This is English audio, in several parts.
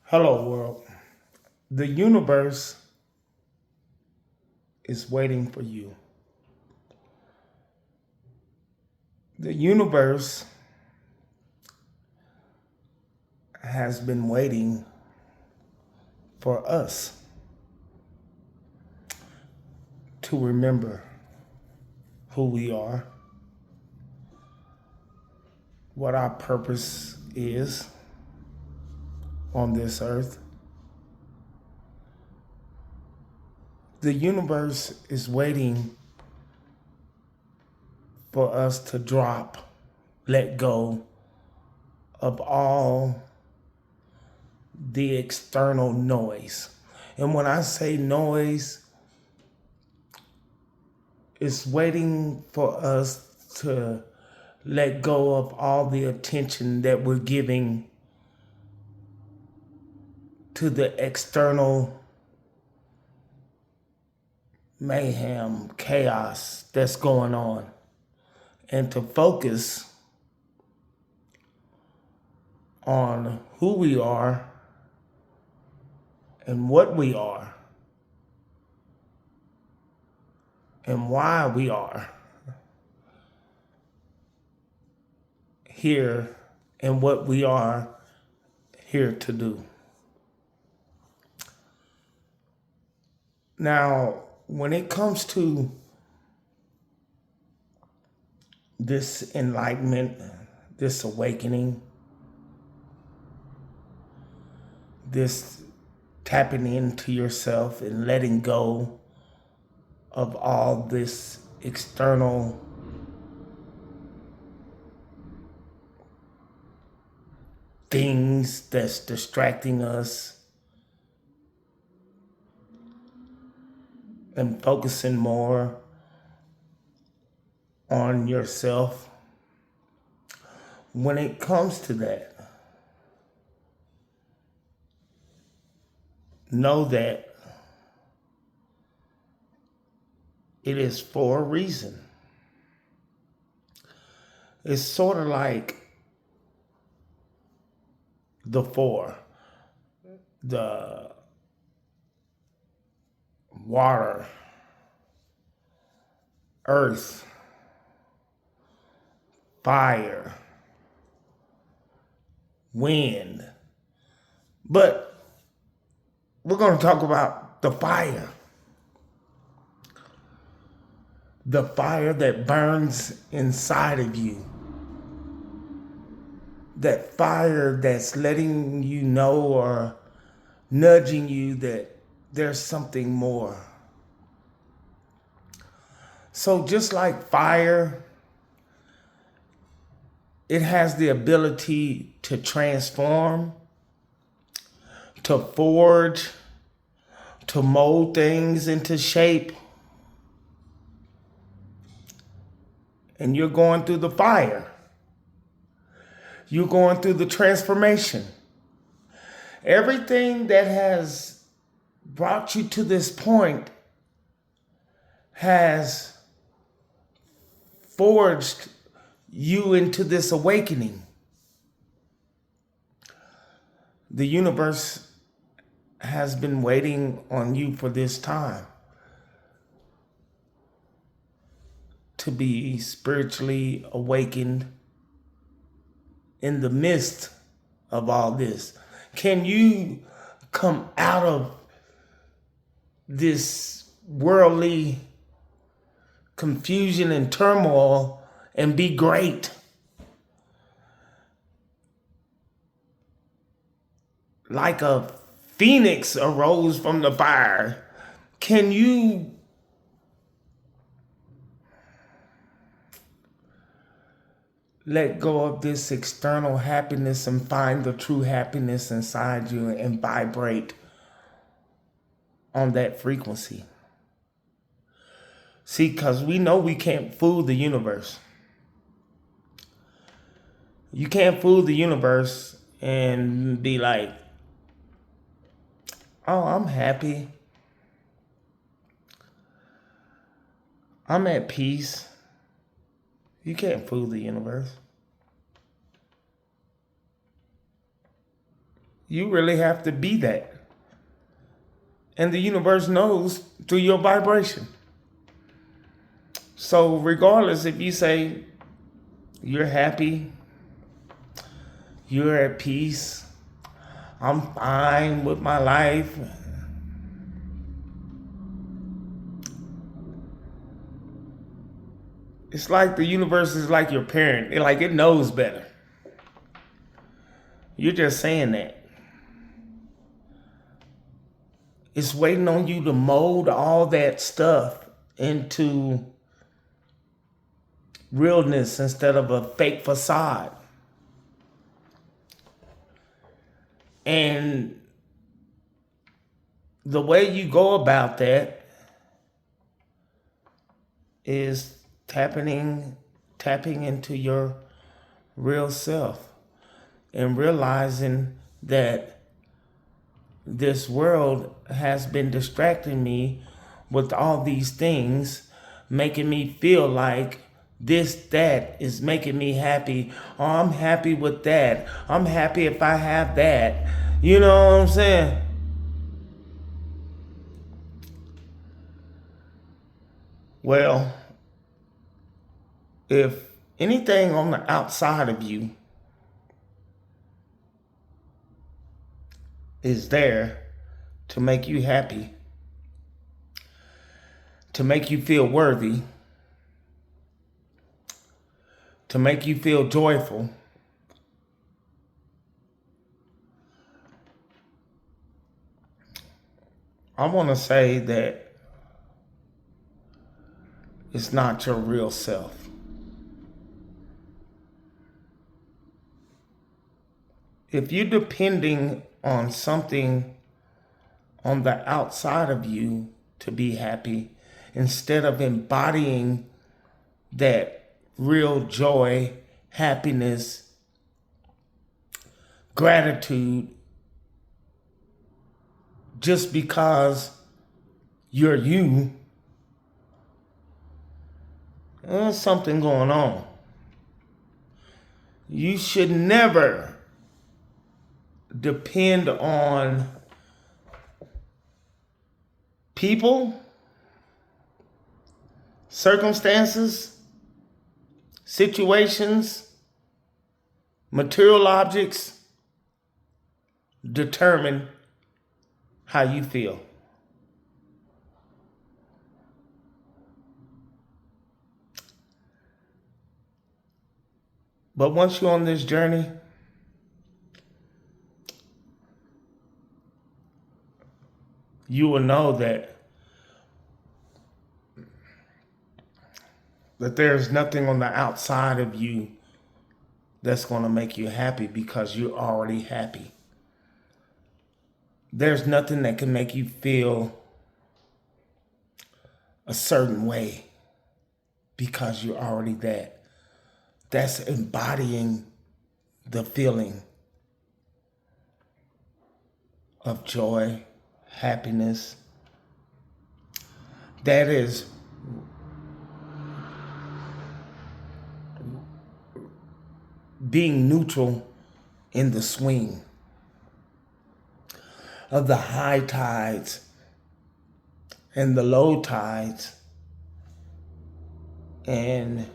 Hello, world. The universe is waiting for you. The universe has been waiting for us to remember who we are, what our purpose is on this earth. The universe is waiting for us to let go of all the external noise. And when I say noise, it's waiting for us to let go of all the attention that we're giving to the external mayhem, chaos that's going on, and to focus on who we are and what we are and why we are here and what we are here to do. Now, when it comes to this enlightenment, this awakening, this tapping into yourself and letting go of all this external things that's distracting us and focusing more on yourself. When it comes to that, know that it is for a reason. It's sort of like the four, the water, earth, fire, wind. But we're going to talk about the fire. The fire that burns inside of you. That fire that's letting you know or nudging you that there's something more. So just like fire, it has the ability to transform, to forge, to mold things into shape. And you're going through the fire. You're going through the transformation. Everything that has brought you to this point has forged you into this awakening. The universe has been waiting on you for this time to be spiritually awakened in the midst of all this. Can you come out of this worldly confusion and turmoil and be great? Like a phoenix arose from the fire. Can you let go of this external happiness and find the true happiness inside you and vibrate on that frequency? See, because we know we can't fool the universe. You can't fool the universe and be like, oh, I'm happy. I'm at peace. You can't fool the universe. You really have to be that. And the universe knows through your vibration. So regardless if you say you're happy, you're at peace, I'm fine with my life, it's like the universe is like your parent. It knows better. You're just saying that. It's waiting on you to mold all that stuff into realness instead of a fake facade. And the way you go about that is tapping into your real self and realizing that this world has been distracting me with all these things, making me feel like that is making me happy. Oh, I'm happy with that. I'm happy if I have that. You know what I'm saying? Well, if anything on the outside of you is there to make you happy, to make you feel worthy, to make you feel joyful, I want to say that it's not your real self. If you're depending on something on the outside of you to be happy, instead of embodying that real joy, happiness, gratitude, just because you're you, there's something going on. You should never depend on people, circumstances, situations, material objects determine how you feel. But once you're on this journey, you will know that there's nothing on the outside of you that's going to make you happy, because you're already happy. There's nothing that can make you feel a certain way, because you're already that. That's embodying the feeling of joy, happiness. That is being neutral in the swing of the high tides and the low tides, and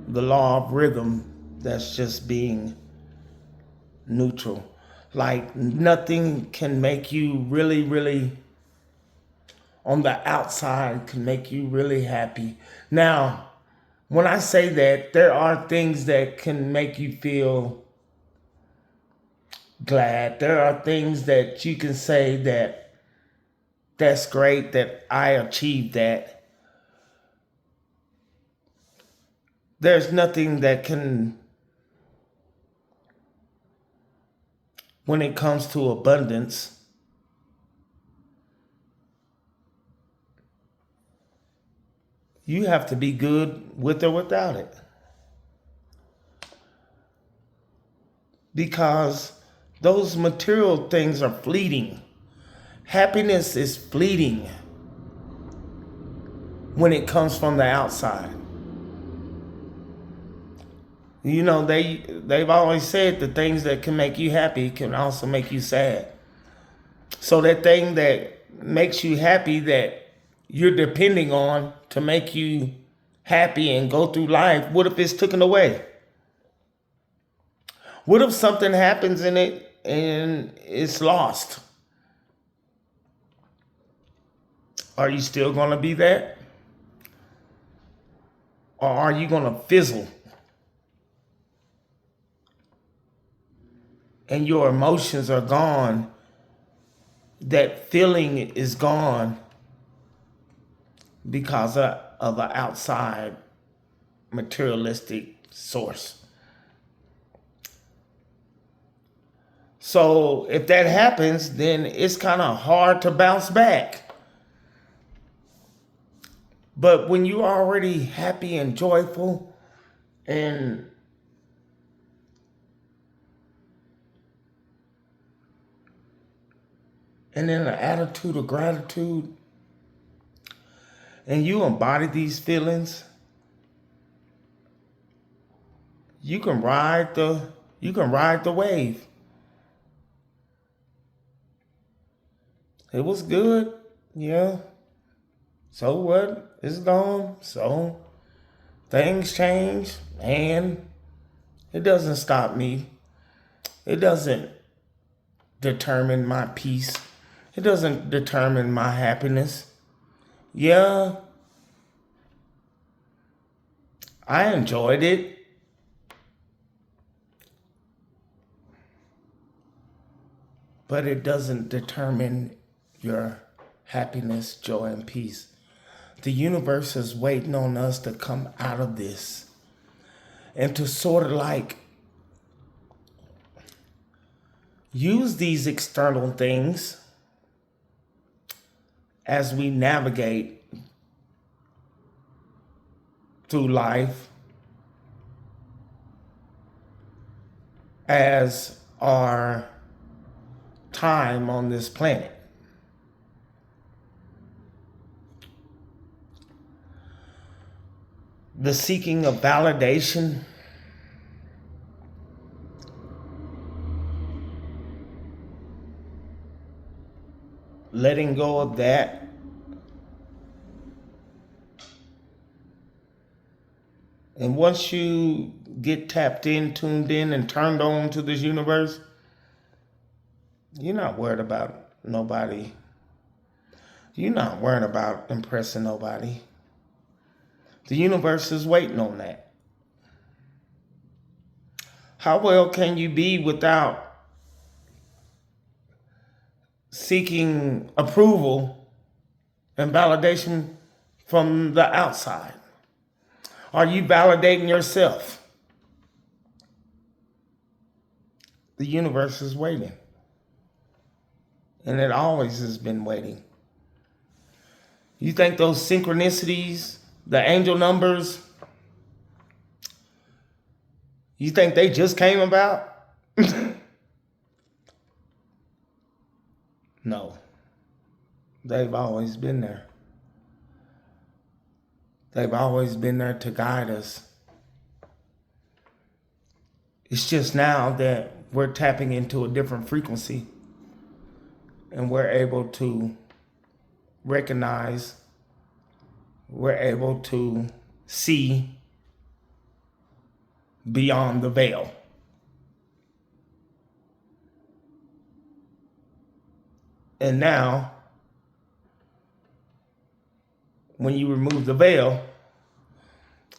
the law of rhythm that's just being neutral. Like nothing can make you really on the outside can make you really happy. Now, when I say that, there are things that can make you feel glad. There are things that you can say that's great, that I achieved that. There's nothing that can, when it comes to abundance, you have to be good with or without it. Because those material things are fleeting. Happiness is fleeting when it comes from the outside. You know, they've always said the things that can make you happy can also make you sad. So that thing that makes you happy that you're depending on to make you happy and go through life, what if it's taken away? What if something happens in it and it's lost? Are you still going to be that? Or are you going to fizzle and your emotions are gone? That feeling is gone because of an outside materialistic source. So if that happens, then it's kind of hard to bounce back. But when you're already happy and joyful and in an attitude of gratitude, and you embody these feelings, you can ride the wave. It was good, yeah. So what? It's gone. So things change, and it doesn't stop me. It doesn't determine my peace. It doesn't determine my happiness. Yeah, I enjoyed it. But it doesn't determine your happiness, joy, and peace. The universe is waiting on us to come out of this and to sort of like use these external things as we navigate through life as our time on this planet. The seeking of validation, letting go of that, and once you get tapped in, tuned in, and turned on to this universe, you're not worried about nobody. You're not worried about impressing nobody. The universe is waiting on that. How well can you be without seeking approval and validation from the outside? Are you validating yourself? The universe is waiting. And it always has been waiting. You think those synchronicities, the angel numbers, you think they just came about? No. They've always been there. They've always been there to guide us. It's just now that we're tapping into a different frequency and we're able to recognize, we're able to see beyond the veil. And now, when you remove the veil,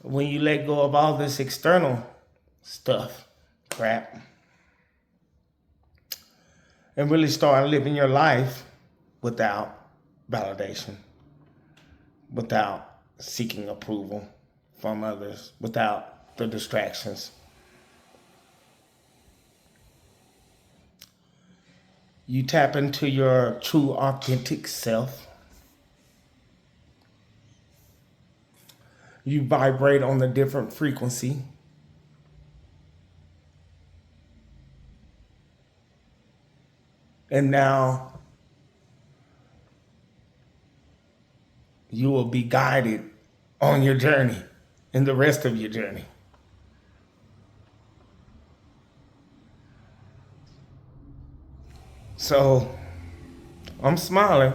when you let go of all this external stuff, crap, and really start living your life without validation, without seeking approval from others, without the distractions. You tap into your true authentic self. You vibrate on a different frequency. And now you will be guided on your journey and the rest of your journey. So I'm smiling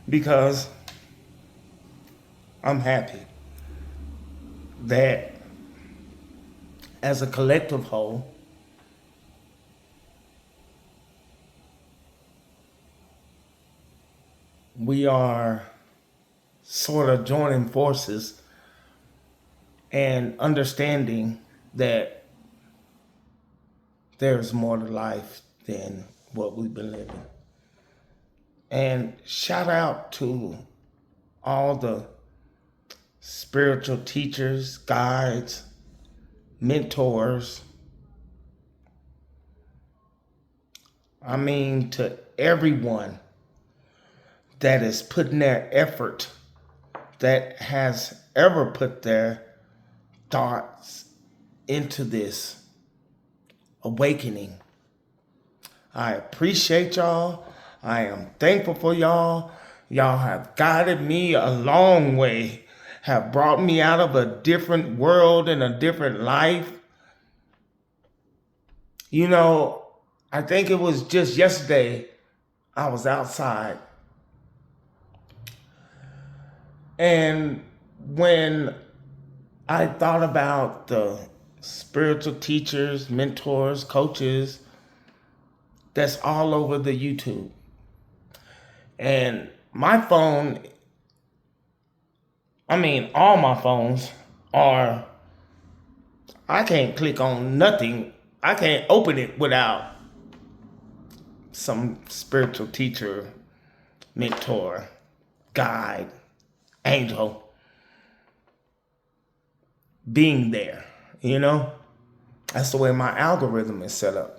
because I'm happy that as a collective whole, we are sort of joining forces and understanding that there's more to life than what we've been living. And shout out to all the spiritual teachers, guides, mentors. I mean, to everyone that is putting their effort, that has ever put their thoughts into this awakening. I appreciate y'all. I am thankful for y'all. Y'all have guided me a long way, have brought me out of a different world and a different life. You know, I think it was just yesterday I was outside. And when I thought about the spiritual teachers, mentors, coaches that's all over the YouTube. And my phone, all my phones are, I can't click on nothing. I can't open it without some spiritual teacher, mentor, guide, angel being there, you know? That's the way my algorithm is set up.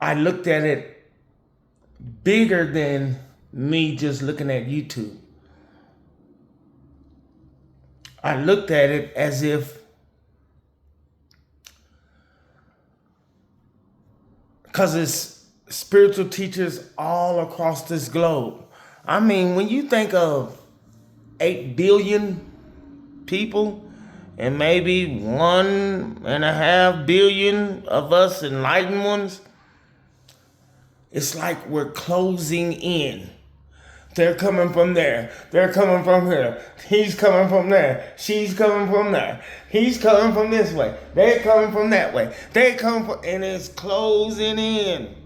I looked at it bigger than me just looking at YouTube. I looked at it as if, because it's spiritual teachers all across this globe. I mean, when you think of 8 billion people and maybe 1.5 billion of us enlightened ones, it's like we're closing in. They're coming from there. They're coming from here. He's coming from there. She's coming from there. He's coming from this way. They're coming from that way. They come from, and it's closing in.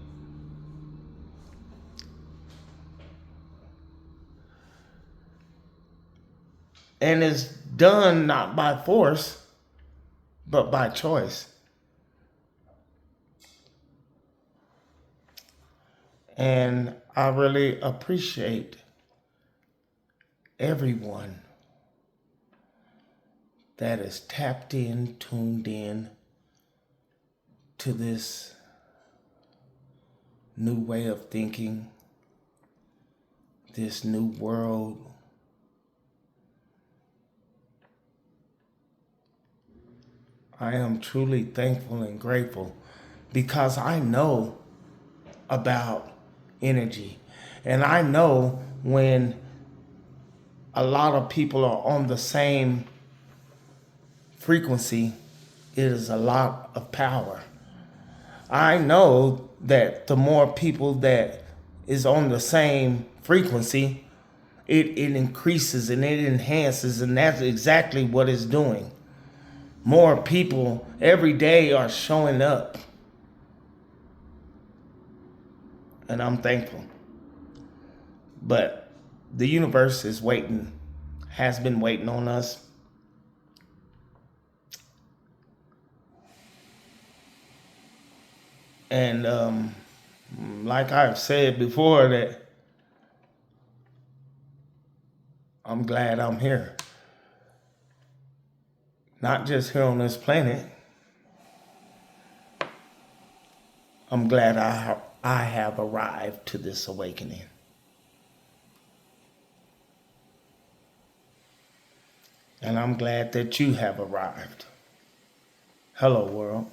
And it's done not by force, but by choice. And I really appreciate everyone that is tapped in, tuned in to this new way of thinking, this new world. I am truly thankful and grateful because I know about energy. And I know when a lot of people are on the same frequency, it is a lot of power. I know that the more people that is on the same frequency, it increases and it enhances, and that's exactly what it's doing. More people every day are showing up. And I'm thankful. But the universe is waiting, has been waiting on us. And like I've said before, that I'm glad I'm here. Not just here on this planet. I'm glad I have arrived to this awakening. And I'm glad that you have arrived. Hello, world.